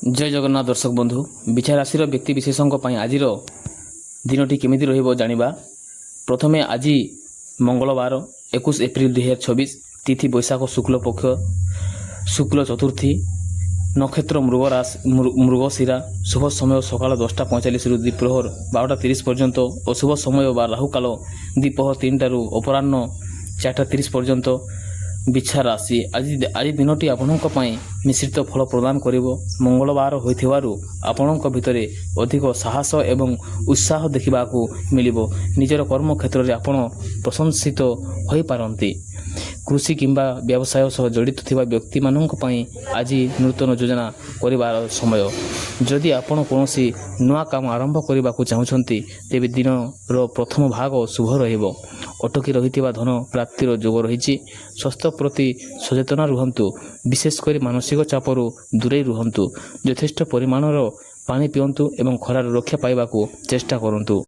जय जगन्नाथ दर्शक बंधु बिछा राशि व्यक्ति विशेषों आज दिनटी केमिति रहिबो जानिबा। प्रथमे आज मंगलवार 21 एप्रिल 2026 तिथि बैशाख शुक्ल पक्ष शुक्ल चतुर्थी नक्षत्र मृगशिरा शुभ समय सकाल 10:45 रु द्विप्रहर 12:30 पर्यंत अशुभ समय बा राहुकाल द्विप्रहर 3 रु अपराह्न 4:30 पर्यंत। बिछा राशि आज दिनटी आपणक मिश्रित फल प्रदान करिवो। मंगलवार होइथिबारु आपणक भितरे अधिक साहस एवं उत्साह देखिबाकू मिलिबो। निजर कर्म क्षेत्र रे आपण प्रशंसित होई पारंती। कृषि किंबा व्यवसाय सह जड़ित थिबा व्यक्ति मानक पई आज नूतन योजना करिवार समय। जदि आपण कोनोसी नुआ काम आरंभ करिबाकू चाहुछंती तेबे दिन रो प्रथम भाग शुभ रहिबो। अटकी रहिथिबा धन प्राप्तिर जोग रहिछि। स्वास्थ्य प्रति सचेतन रुहंतु। विशेषकर मानसिक चापरू दूरे रुहंतु। यथेष्ट परिमाणर पानी पियंतु एवं खरार रक्षा पाइबाकू चेष्टा करंतु।